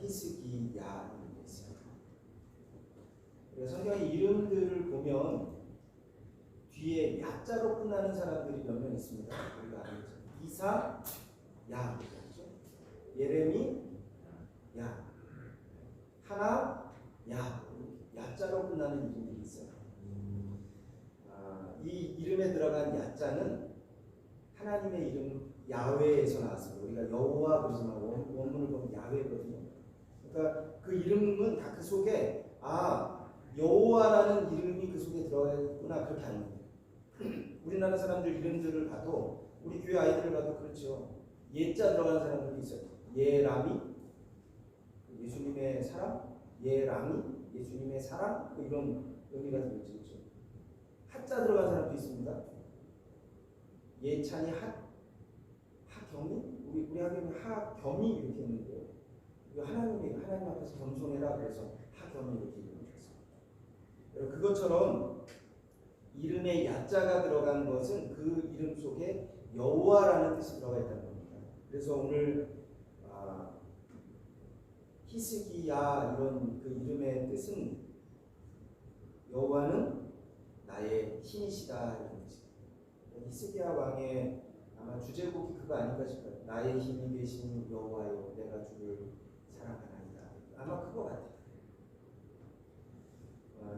히스기야 이름이 있어요. 성경의 이름들을 보면 뒤에 야자로 끝나는 사람들이 몇 명 있습니다. 우리가 알죠. 이사, 야, 그렇죠? 예레미, 야, 하나, 야, 야자로 끝나는 이름들이 있어요. 이 이름에 들어간 야자는 하나님의 이름 야훼에서 나왔습니다. 우리가 여호와 그러지만 원문을 보면 야훼거든요. 그러니까 그 이름은 다 그 속에 여호와라는 이름이 그 속에 들어가 있구나 그렇게 아는 거예요. 우리나라 사람들 이름들을 봐도 우리 교회 아이들을 봐도 그렇죠. 예자 들어가는 사람들이 있어요. 예람이 예수님의 사랑, 예람이 예수님의 사랑 이런 의미가 들어있죠. 그렇죠? 하자 들어가는 사람도 있습니다. 예찬이 하경이 우리 학교는 하겸이 이렇게 있는데요. 하나님 앞에서 겸손해라 그래서 하겸이 이렇게 이루어졌어요. 여러분 그것처럼 이름에 야자가 들어간 것은 그 이름 속에 여호와라는 뜻이 들어가 있다는 겁니다. 그래서 오늘 히스기야 이런 그 이름의 뜻은 여호와는 나의 힘이시다 이런 뜻입니다. 히스기야 왕의 아마 주제곡이 그거 아닌가 싶어요. 나의 힘이 되신 여호와여 내가 주를 사랑하나이다. 아마 그거 같아요.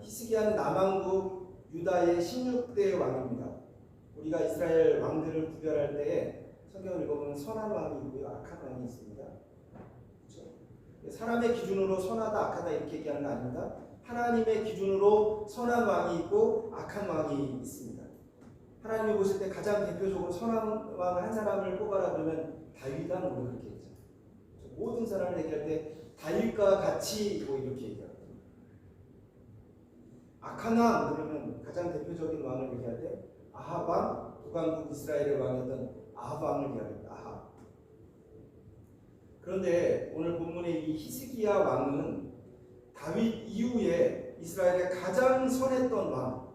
히스기야는 남왕국 유다의 16대 왕입니다. 우리가 이스라엘 왕들을 구별할 때에 성경을 읽어보면 선한 왕이 있고요, 악한 왕이 있습니다. 그렇죠? 사람의 기준으로 선하다, 악하다 이렇게 얘기하는 거 아닙니다. 하나님의 기준으로 선한 왕이 있고 악한 왕이 있습니다. 하나님이 보실 때 가장 대표적으로 선한 왕 한 사람을 뽑아라 그러면 다윗이다 뭐 그렇게 했죠. 모든 사람을 얘기할 때 다윗과 같이 뭐 이렇게 얘기합니다. 악한 왕 그러면 가장 대표적인 왕을 얘기할 때 아합 왕, 북왕국 이스라엘의 왕이었던 아합 왕을 얘기합니다. 아합. 그런데 오늘 본문의 이 히스기야 왕은 다윗 이후에 이스라엘의 가장 선했던 왕,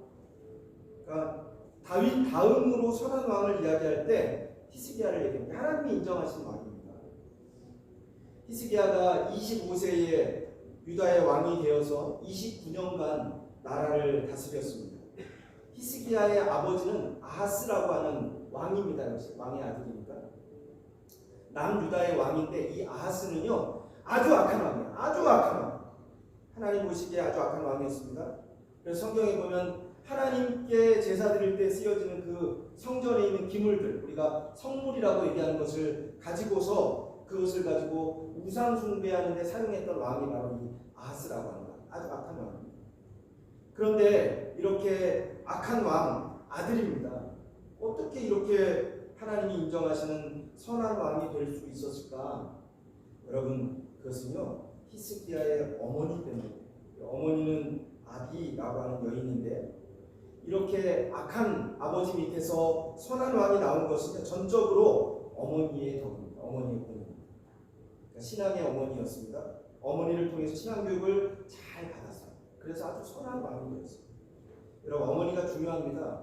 그러니까 다윗 다음으로 선한 왕을 이야기할 때 히스기야를 얘기합니다. 하나님이 인정하신 왕입니다. 히스기야가 25세에 유다의 왕이 되어서 29년간 나라를 다스렸습니다. 히스기야의 아버지는 아하스라고 하는 왕입니다. 역시 왕의 아들이니까. 남유다의 왕인데 이 아하스는요 아주 악한 왕이에요. 아주 악한 왕. 하나님 보시기에 아주 악한 왕이었습니다. 그래서 성경에 보면 하나님께 제사 드릴 때 쓰여지는 그 성전에 있는 기물들, 우리가 성물이라고 얘기하는 것을 가지고서 그것을 가지고 우상 숭배하는 데 사용했던 왕이 바로 이 아하스라고 합니다. 아주 악한 왕입니다. 그런데 이렇게 악한 왕 아들입니다. 어떻게 이렇게 하나님이 인정하시는 선한 왕이 될 수 있었을까? 여러분 그것은요 히스기야의 어머니 때문에. 어머니는 아비라고 하는 여인인데 이렇게 악한 아버지 밑에서 선한 왕이 나온 것은 전적으로 어머니의 덕입니다. 어머니의 공입니다. 그러니까 신앙의 어머니였습니다. 어머니를 통해서 신앙 교육을 잘 받았어요. 그래서 아주 선한 왕이 되었어요. 여러분 어머니가 중요합니다.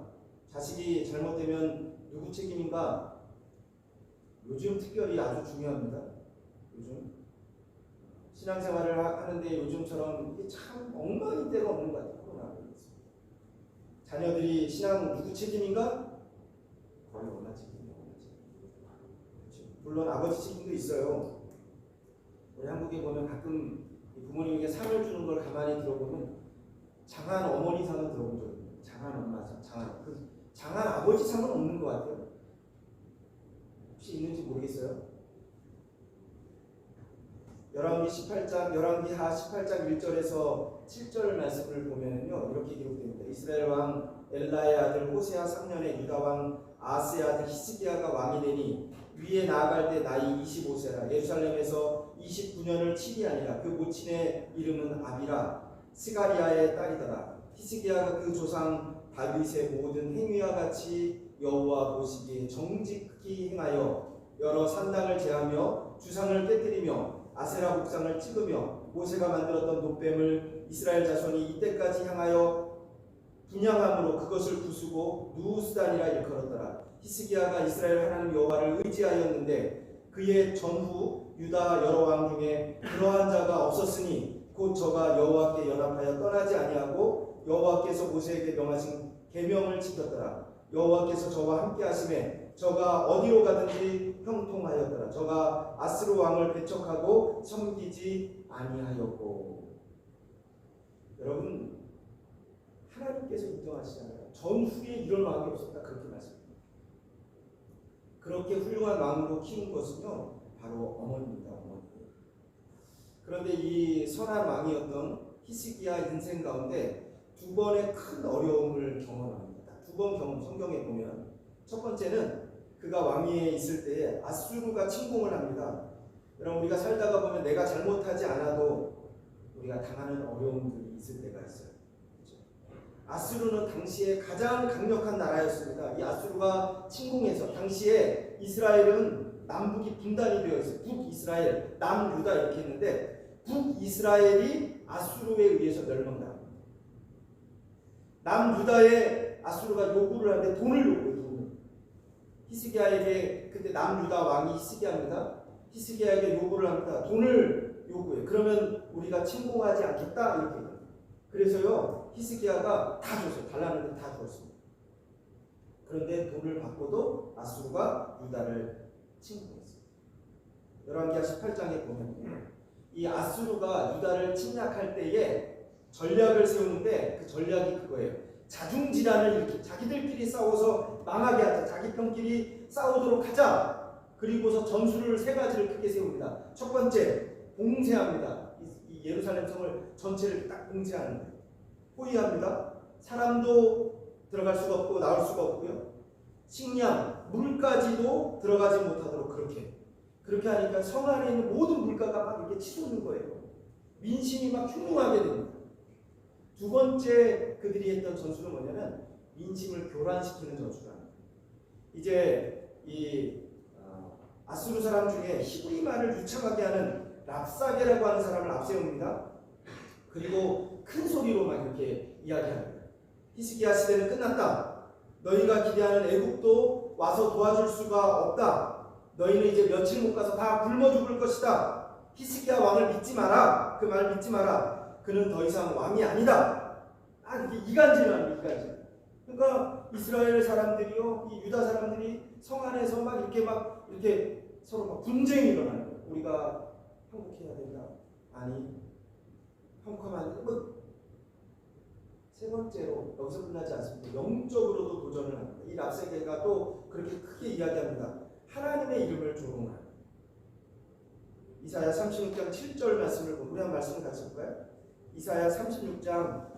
자식이 잘못되면 누구 책임인가? 요즘 특별히 아주 중요합니다. 요즘 신앙생활을 하는데 요즘처럼 이게 참 엉망인 때가 없는 것 같아요. 코로나. 자녀들이 신앙 누구 책임인가? 거의 엄마 책임이에요. 물론 아버지 책임도 있어요. 우리 한국에 보면 가끔 부모님에게 상을 주는 걸 가만히 들어보면 장한 어머니 상은 들어본 적이 있어요. 장한 엄마 상, 장한 아버지 상은 없는 것 같아요. 혹시 있는지 모르겠어요. 열왕기 18장 1절에서 7절 말씀을 보면요 이렇게 기록됩니다. 이스라엘 왕 엘라의 아들 호세아 3년에 유다 왕 아스의 아들 히스기야가 왕이 되니 위에 나아갈 때 나이 25세라. 예루살렘에서 29년을 치리하니라. 그 모친의 이름은 아비라 스가리아의 딸이더라. 히스기야가 그 조상 다윗의 모든 행위와 같이 여호와 보시기에 정직히 행하여 여러 산당을 제하며 주상을 깨뜨리며 아세라 목상을 찍으며 모세가 만들었던 놋뱀을 이스라엘 자손이 이때까지 향하여 분향함으로 그것을 부수고 누우스단이라 일컬었더라. 히스기야가 이스라엘 하나님 여호와를 의지하였는데 그의 전후 유다 여러 왕 중에 그러한 자가 없었으니 곧 저가 여호와께 연합하여 떠나지 아니하고 여호와께서 모세에게 명하신 계명을 지켰더라. 여호와께서 저와 함께 하심에 저가 어디로 가든지 형통하였더라. 저가 아스루 왕을 배척하고 섬기지 아니하였고. 여러분, 하나님께서 인정하시잖아요. 전후에 이런 왕이 없었다, 그렇게 말씀합니다. 그렇게 훌륭한 왕으로 키운 것은요, 바로 어머니입니다. 어머니. 그런데 이 선한 왕이었던 히스기야 인생 가운데 두 번의 큰 어려움을 경험합니다. 두 번 경험, 성경에 보면 첫 번째는 그가 왕위에 있을 때에 아수르가 침공을 합니다. 여러분, 우리가 살다가 보면 내가 잘못하지 않아도 우리가 당하는 어려움들이 있을 때가 있어요. 그렇죠? 아수르는 당시에 가장 강력한 나라였습니다. 이 아수르가 침공해서 당시에 이스라엘은 남북이 분단이 되어 있어요. 북이스라엘, 남유다 이렇게 했는데 북이스라엘이 아수르에 의해서 멸망당합니다. 남유다에 아수르가 요구를 하는데 돈을 요구해요. 돈을. 히스기야에게 그때 남유다 왕이 히스기야입니다. 히스기야에게 요구를 합니다. 돈을 요구해. 그러면 우리가 침공하지 않겠다 이렇게 해요. 그래서요 히스기야가 다 줬어요. 달라는 데 다 주었습니다. 그런데 돈을 받고도 아수르가 유다를 침공했습니다. 열왕기하 18장에 보면 이 아수르가 유다를 침략할 때에 전략을 세우는데 그 전략이 그거예요. 자중질환을 일으키 자기들끼리 싸워서 망하게 하자. 자기 편끼리 싸우도록 하자. 그리고서 전술을 세 가지를 크게 세웁니다. 첫 번째, 봉쇄합니다. 이 예루살렘 성을 전체를 딱 봉쇄하는 거예요. 포위합니다. 사람도 들어갈 수가 없고 나올 수가 없고요. 식량, 물까지도 들어가지 못하도록 그렇게 하니까 성 안에 있는 모든 물가가 막 이렇게 치솟는 거예요. 민심이 막 흉흉하게 됩니다. 두 번째 그들이 했던 전술은 뭐냐면 민심을 교란시키는 전술입니다. 이제 이 아수르 사람 중에 히브리말을 유창하게 하는 랍사게라고 하는 사람을 앞세웁니다. 그리고 큰 소리로 막 이렇게 이야기합니다. 히스기야 시대는 끝났다. 너희가 기대하는 애국도 와서 도와줄 수가 없다. 너희는 이제 며칠 못 가서 다 굶어 죽을 것이다. 히스기야 왕을 믿지 마라. 그 말 믿지 마라. 그는 더 이상 왕이 아니다. 이게 이간질만 이간질. 그러니까 이스라엘 사람들이요, 이 유다 사람들이 성 안에서 막 이렇게 서로 막 분쟁이 일어나는 거예요. 우리가 항복해야 된다. 아니, 항복하면 안 된다. 세 번째로 여기서 끝나지 않습니다. 영적으로도 도전을 합니다. 이 랍세게가 또 그렇게 크게 이야기합니다. 하나님의 이름을 조롱하는. 이사야 36장 7절 말씀을 보고 우리 한 말씀을 같이 볼까요? 이사야 36장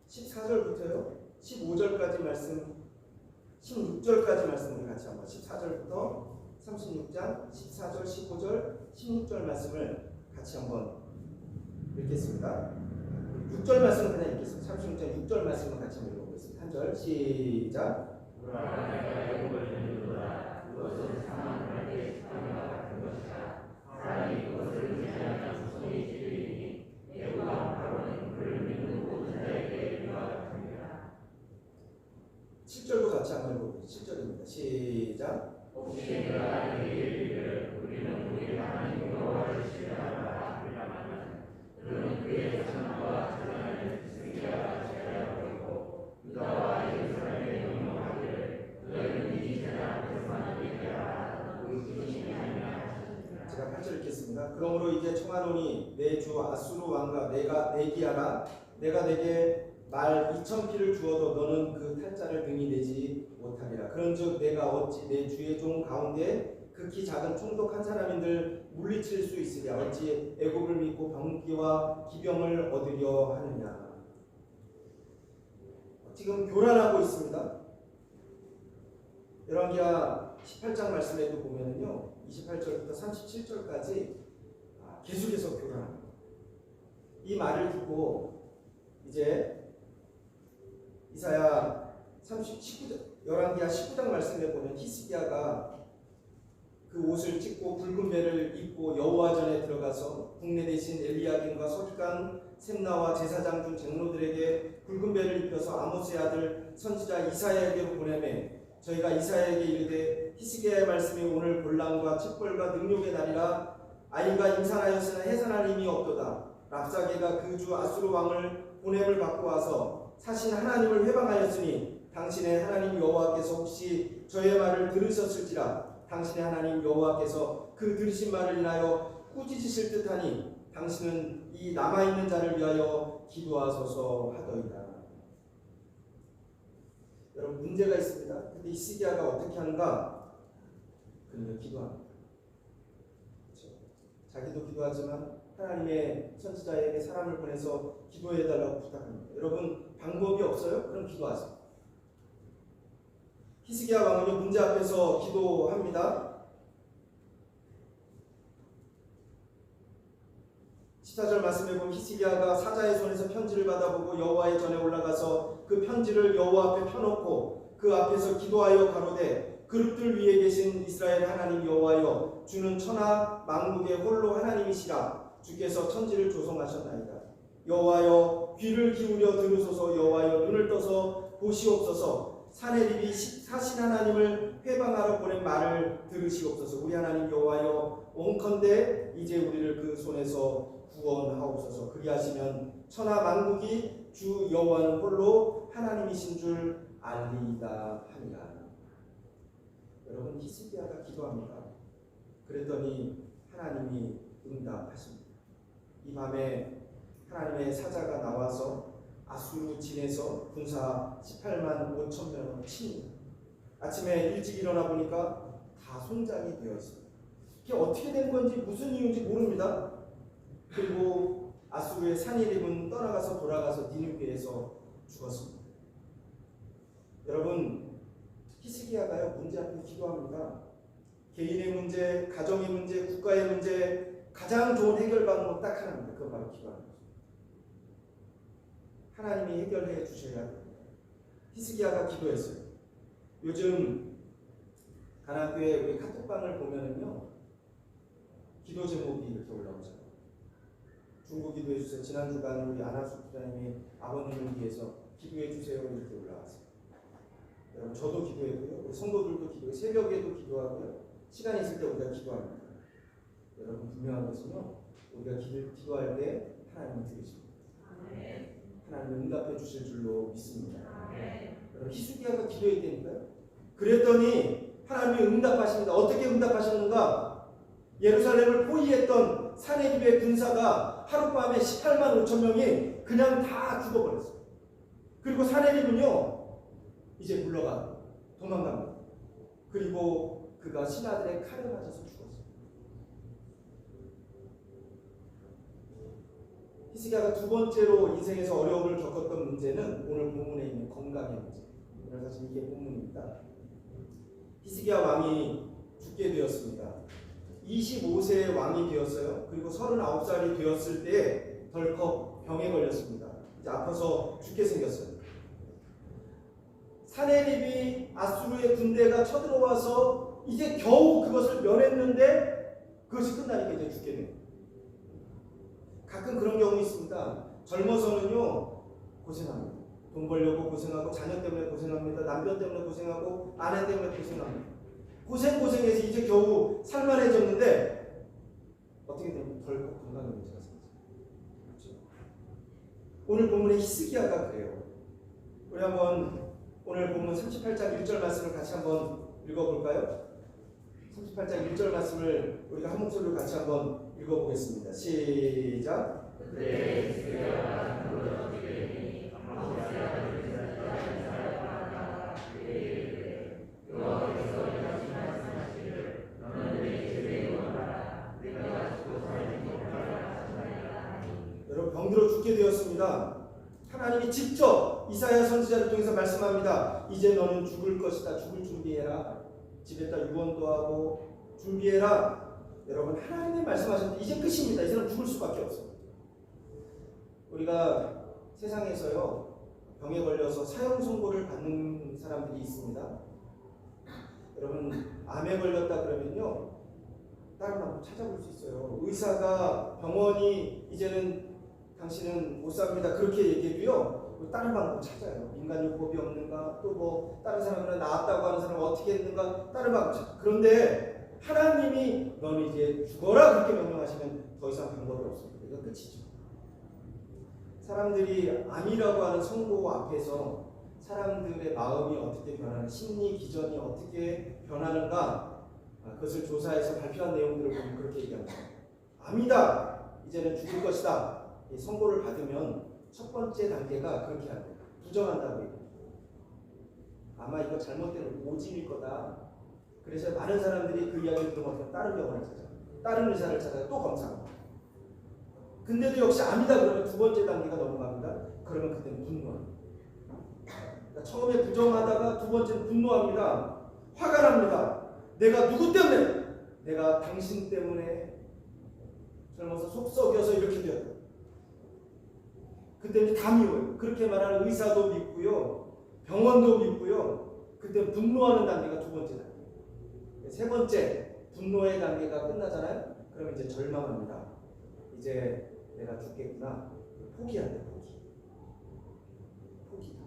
14절부터요 15절까지 말씀 16절까지 말씀을 같이 한번 14절부터 36장 14절 15절 16절 말씀을 같이 한번 읽겠습니다. 6절 말씀은 그냥 읽겠습니다. 36장 6절 말씀을 같이 한번 읽어보겠습니다. 한 절 시작. 같이 한번 해보겠습니다. 7절입니다. 시작. 우리는 우리 하나님 여호와를 신뢰하라. 그는 그의 자손과 자손을 히스기야가 제하였고 유다와 예루살렘에 명령하기를 너희는 이 제사 앞에서만 예배하라. 제가 8절 읽겠습니다. 그러므로 이제 청하노니 내 주 아수르 왕과 내가 내기하라. 내가 내게 말 2,000피를 주어도 너는 그 탈자를 등이 내지 못하리라. 그런즉 내가 어찌 내 주의 종 가운데 극히 작은 총독한 사람인들 물리칠 수 있으랴. 어찌 애굽을 믿고 병기와 기병을 얻으려 하느냐. 지금 교란하고 있습니다. 열왕기하 18장 말씀에도 보면은요 28절부터 37절까지 계속해서 교란합니다. 이 말을 듣고 이제 이사야 11기야 19장 말씀에 보면 히스기야가 그 옷을 찢고 붉은 배를 입고 여호와 전에 들어가서 국내 대신 엘리야김과 서기관 셈나와 제사장 중 장로들에게 붉은 배를 입혀서 아모스의 아들 선지자 이사야에게로 보내매 저희가 이사야에게 이르되 히스기야의 말씀이 오늘 곤란과 책벌과 능욕의 날이라 아이가 임산하였으나 해산할 힘이 없도다. 랍사게가 그 주 아수르 왕을 보냄을 받고 와서 사신 하나님을 회방하였으니 당신의 하나님 여호와께서 혹시 저의 말을 들으셨을지라 당신의 하나님 여호와께서 그 들으신 말을 인하여 꾸짖으실 듯하니 당신은 이 남아있는 자를 위하여 기도하소서 하더이다. 여러분 문제가 있습니다. 근데 히스기야가 어떻게 하는가? 그는 기도합니다. 그렇죠? 자기도 기도하지만 하나님의 선지자에게 사람을 보내서 기도해달라고 부탁합니다. 여러분 방법이 없어요? 그럼 기도하세요. 히스기야 왕은요 문제 앞에서 기도합니다. 14절 말씀에 보면 히스기야가 사자의 손에서 편지를 받아보고 여호와의 전에 올라가서 그 편지를 여호와 앞에 펴놓고 그 앞에서 기도하여 가로되 그릇들 위에 계신 이스라엘 하나님 여호와여 주는 천하 만국의 홀로 하나님이시라 주께서 천지를 조성하셨나이다. 여호와여 귀를 기울여 들으소서. 여호와여 눈을 떠서 보시옵소서. 사내립이 사신 하나님을 회방하러 보낸 말을 들으시옵소서. 우리 하나님 여호와여 원컨대 이제 우리를 그 손에서 구원하옵소서. 그리하시면 천하 만국이 주 여호와는 홀로 하나님이신 줄 알리이다 하니라. 여러분 히스기야가 기도합니다. 그랬더니 하나님이 응답하십니다. 이 밤에 하나님의 사자가 나와서 아수르 진에서 군사 18만 5천 명을 칩니다. 아침에 일찍 일어나 보니까 다 손장이 되어 있습니다. 이게 어떻게 된 건지 무슨 이유인지 모릅니다. 그리고 아수르의 산이립은 떠나가서 돌아가서 니느웨에서 죽었습니다. 여러분 히스기야가요 문제 앞에 기도합니다. 개인의 문제, 가정의 문제, 국가의 문제 가장 좋은 해결 방법 딱 하나입니다. 그건 바로 기도하는 거죠. 하나님이 해결해 주셔야 합니다. 히스기야가 기도했어요. 요즘 가나교회 우리 카톡방을 보면은요 기도 제목이 이렇게 올라오잖아요. 중보 기도해 주세요. 지난 주간 우리 안하수 부장님이 아버님을 위해서 기도해 주세요 이렇게 올라왔어요. 여러분 저도 기도했고요. 우리 성도들도 기도해요. 새벽에도 기도하고요. 시간이 있을 때 우리가 기도합니다. 여러분 분명한 것은요 우리가 기도할 때 하나님은 들으십니다. 하나님은 응답해 주실 줄로 믿습니다. 여러분 히스기야가 기도했다니까요. 그랬더니 하나님이 응답하십니다. 어떻게 응답하셨는가? 예루살렘을 포위했던 사내립의 군사가 하룻밤에 18만 5천 명이 그냥 다 죽어버렸어요. 그리고 사내립은요 이제 물러가 도망갑니다. 그리고 그가 신하들의 칼에 맞아서 죽었어요. 히스기야가 두 번째로 인생에서 어려움을 겪었던 문제는 오늘 본문에 있는 건강의 문제. 오늘 사실 이게 본문입니다. 히스기야 왕이 죽게 되었습니다. 25세의 왕이 되었어요. 그리고 39살이 되었을 때 덜컥 병에 걸렸습니다. 이제 아파서 죽게 생겼어요. 사내립이 아수르의 군대가 쳐들어와서 이제 겨우 그것을 면했는데 그것이 끝나니까 이제 죽게 돼요. 가끔 그런 경우 있습니다. 젊어서는요 고생합니다. 돈 벌려고 고생하고 자녀 때문에 고생합니다. 남편 때문에 고생하고 아내 때문에 고생합니다. 고생해서 이제 겨우 살만해졌는데 어떻게 되면 덜컥 건강의 문제가 생겨요. 그렇죠? 오늘 본문의 히스기야가 그래요. 우리 한번 오늘 본문 38장 1절 말씀을 같이 한번 읽어볼까요? 38장 1절 말씀을 우리가 한 목소리로 같이 한번 읽어보겠습니다. 시작. 여러분 병들어 죽게 되었습니다. 하나님이 직접 이사야 선지자를 통해서 말씀합니다. 이제 너는 죽을 것이다. 죽을 준비해라. 집에다 유언도 하고 준비해라. 여러분 하나님이 말씀하셨는데 이제 끝입니다. 이제는 죽을 수밖에 없어요. 우리가 세상에서요 병에 걸려서 사형 선고를 받는 사람들이 있습니다. 여러분 암에 걸렸다 그러면요 다른 방법 찾아볼 수 있어요. 의사가 병원이 이제는 당신은 못 삽니다 그렇게 얘기해도요 다른 방법 찾아요. 민간요법이 없는가, 또 뭐 다른 사람이랑 나았다고 하는 사람은 어떻게 했는가, 다른 방법 찾아요. 그런데 하나님이 너는 이제 죽어라 그렇게 명령하시면 더 이상 방법이 없습니다. 이건 끝이죠. 사람들이 암이라고 하는 선고 앞에서 사람들의 마음이 어떻게 변하는, 심리 기전이 어떻게 변하는가, 그것을 조사해서 발표한 내용들을 보면 그렇게 얘기합니다. 암이다, 이제는 죽을 것이다, 이 선고를 받으면 첫 번째 단계가 그렇게 합니다. 부정한다고 얘기합니다. 아마 이거 잘못된 오진일 거다. 그래서 많은 사람들이 그 이야기를 들으면 다른 병원을 찾아, 다른 의사를 찾아 또 검사합니다. 근데도 역시 암이다 그러면 두 번째 단계가 넘어갑니다. 그러면 그때는 분노합니다. 그러니까 처음에 부정하다가 두 번째는 분노합니다. 화가 납니다. 내가 누구 때문에? 내가 당신 때문에 젊어서 속 썩여서 이렇게 되었다. 그때 다 미워요. 그렇게 말하는 의사도 믿고요, 병원도 믿고요. 그때 분노하는 단계가 두 번째 단계. 세 번째 분노의 단계가 끝나잖아요. 그럼 이제 절망합니다. 이제 내가 죽겠구나. 포기한다. 포기다.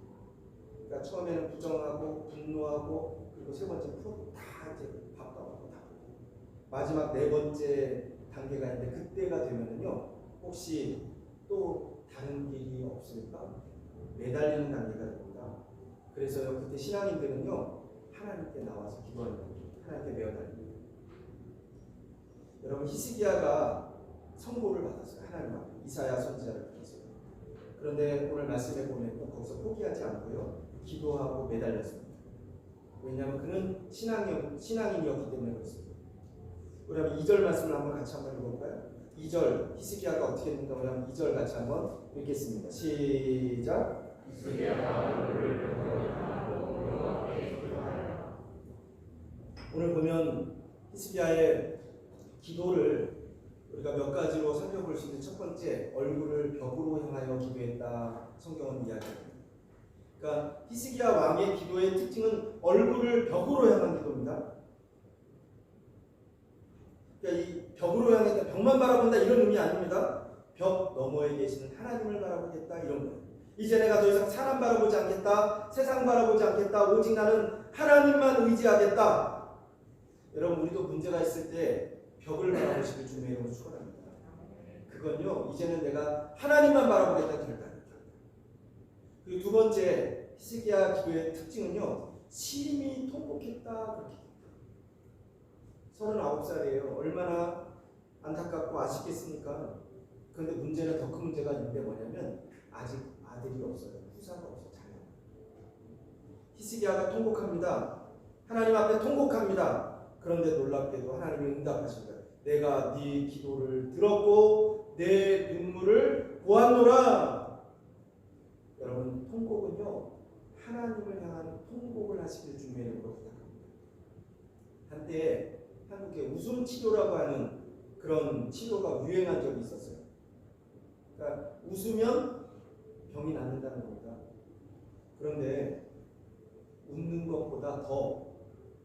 그러니까 처음에는 부정하고 분노하고 그리고 세 번째 다 이제 바꿔하고 다. 마지막 네 번째 단계가 있는데 그때가 되면은요 혹시 또 다른 길이 없을까? 매달리는 단계가 됩니다. 그래서요 그때 신앙인들은요 하나님께 나와서 기도하는 거예요. 하나님께 매어달립니다. 여러분 히스기야가 선고를 받았어요. 하나님 앞에 이사야 선지자를 통해서. 그런데 오늘 말씀에 보면 꼭 거기서 포기하지 않고요 기도하고 매달렸습니다. 왜냐하면 그는 신앙인이었기 때문에 그렇습니다. 우리 한번 2절 말씀을 같이 한번 읽어볼까요? 2절 히스기야가 어떻게 했는가 하면 2절 같이 한번 읽겠습니다. 시작. 오늘 보면 히스기야의 기도를 우리가 몇 가지로 살펴볼 수 있는 첫 번째, 얼굴을 벽으로 향하여 기도했다. 성경은 이야기합니다. 그러니까 히스기야 왕의 기도의 특징은 얼굴을 벽으로 향한 기도입니다. 그러니까 이 벽으로 향했다, 벽만 바라본다 이런 의미 아닙니다. 벽 너머에 계시는 하나님을 바라보겠다 이런 거예요. 이제 내가 더 이상 사람 바라보지 않겠다, 세상 바라보지 않겠다, 오직 나는 하나님만 의지하겠다. 여러분 우리도 문제가 있을 때 벽을 바라보시길 주님의 이름으로 축원합니다. 그건요 이제는 내가 하나님만 바라보겠다는 결단입니다. 그리고 두 번째 히스기야 기도의 특징은요 심히 통곡했다. 그렇게 39살이에요. 얼마나 안타깝고 아쉽겠습니까? 그런데 문제는 더 큰 문제가 있는데 뭐냐면 아직 아들이 없어요. 후사가 없어요. 자녀. 히스기야가 통곡합니다. 하나님 앞에 통곡합니다. 그런데 놀랍게도 하나님이 응답하십니다. 내가 네 기도를 들었고 내 눈물을 보았노라. 여러분 통곡은요 하나님을 향한 통곡을 하시길 주님의 이름으로 부탁합니다. 한때 한국에 웃음 치료라고 하는 그런 치료가 유행한 적이 있었어요. 그러니까 웃으면 병이 낫는다는 겁니다. 그런데 웃는 것보다 더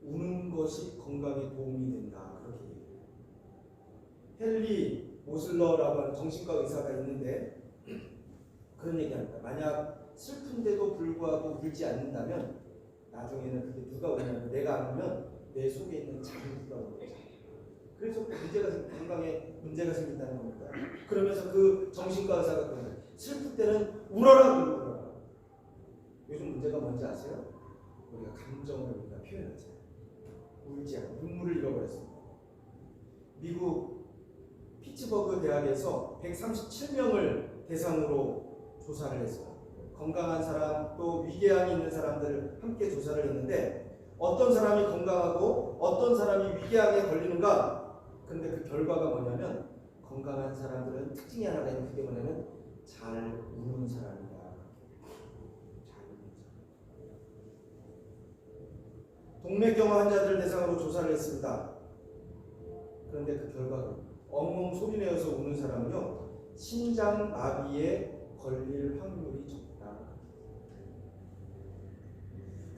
우는 것이 건강에 도움이 된다. 그렇게 얘기해요. 헨리 모슬러라고 하는 정신과 의사가 있는데 그런 얘기합니다. 만약 슬픈데도 불구하고 울지 않는다면 나중에는 그게 누가 오냐면 내가 안 울면 내 속에 있는 자극이 오는 거죠. 그래서 건강에 문제가 생긴다는 겁니다. 그러면서 그 정신과 의사가 그런 거예요. 슬플 때는 울어라 울어라. 요즘 문제가 뭔지 아세요? 우리가 감정을 우리가 표현하잖아요. 울지 않고 눈물을 잃어버렸습니다. 미국 피츠버그 대학에서 137명을 대상으로 조사를 했어요. 건강한 사람 또 위궤양이 있는 사람들을 함께 조사를 했는데 어떤 사람이 건강하고 어떤 사람이 위궤양에 걸리는가? 근데 그 결과가 뭐냐면 건강한 사람들은 특징이 하나가 있는 그게 뭐냐면 잘 우는 사람이다. 잘 우는 사람. 동맥경화 환자들을 대상으로 조사를 했습니다. 그런데 그 결과가 엉엉 소리내어서 우는 사람은요 심장 마비에 걸릴 확률이 적다.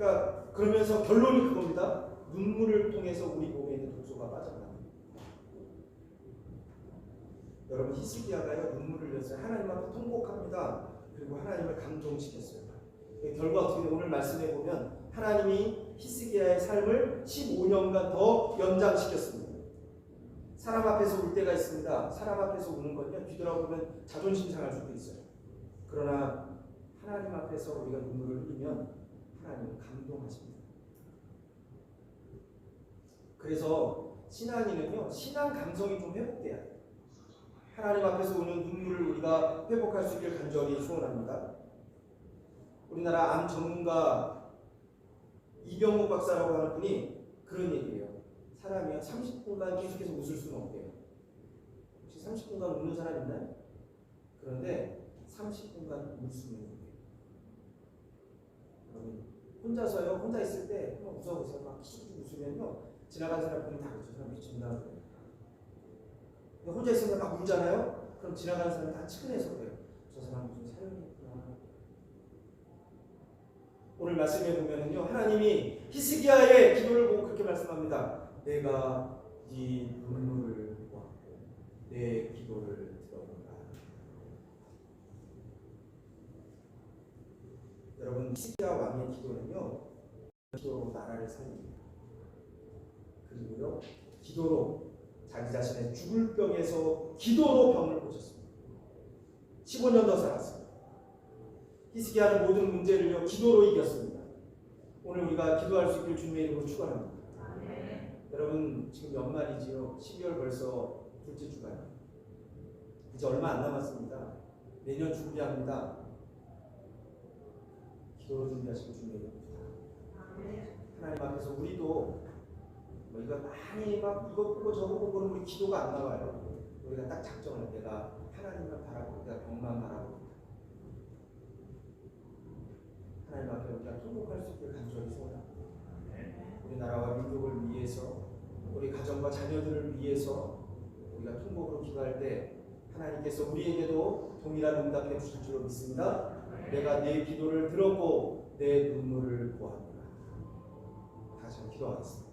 그러니까 그러면서 결론이 그겁니다. 눈물을 통해서 우리 몸에 있는 독소가 빠져나가요. 여러분 히스기야가요 눈물을 흘렸어요. 하나님 앞에 통곡합니다. 그리고 하나님을 감동시켰어요. 결과 어떻게 오늘 말씀해 보면 하나님이 히스기야의 삶을 15년간 더 연장시켰습니다. 사람 앞에서 울 때가 있습니다. 사람 앞에서 우는 건요 뒤돌아보면 자존심 상할 수도 있어요. 그러나 하나님 앞에서 우리가 눈물을 흘리면 하나님은 감동하십니다. 그래서 신앙인은요 신앙 감성이 좀 회복돼야 돼요. 하나님 앞에서 우는 눈물을 우리가 회복할 수 있길 간절히 소원합니다. 우리나라 암 전문가 이병옥 박사라고 하는 분이 그런 얘기예요. 사람이 30분간 계속해서 웃을 수는 없대요. 혹시 30분간 웃는 사람 있나요? 그런데 30분간 울 수는 있대요. 여러분 혼자서요 혼자 있을 때 한번 웃어보세요. 막 킥킥 웃으면요 지나가는 사람 보면 다 그렇죠. 사람 미친다 그래요. 혼자 있으면 막 울잖아요. 그럼 지나가는 사람이 다 측은해서 그래요. 저 사람 무슨 사연이 있구나. 오늘 말씀해 보면은요 하나님이 히스기야의 기도를 보고 그렇게 말씀합니다. 내가 네 눈물을 보았고 내 기도를 들어본다. 여러분 히스기야 왕의 기도는요 기도로 나라를 살립니다. 그리고요 기도로 자기 자신의 죽을 병에서 기도로 병을 고쳤습니다. 15년 더 살았습니다. 히스기야는 모든 문제를요 기도로 이겼습니다. 오늘 우리가 기도할 수 있길 주님의 이름으로 축원합니다. 여러분 지금 연말이지요. 12월 벌써 둘째 주가요. 이제 얼마 안 남았습니다. 내년 준비합니다. 기도로 준비하시고 주님의 이름으로 하나님 앞에서 우리도 뭐 이거 많이 막 이거 보고 저거 보고는 우리 기도가 안 나와요. 우리가 딱 작정을 내가 하나님만 바라고 내가 병만 바라고 하나님 앞에 우리가 통곡할 수 있게 간절히 소원합니다. 우리 나라와 민족을 위해서 우리 가정과 자녀들을 위해서 우리가 통곡으로 기도할 때 하나님께서 우리에게도 동일한 응답해 주실 줄로 믿습니다. 내가 내 기도를 들었고 내 눈물을 보았노라. 다시 한번 기도하겠습니다.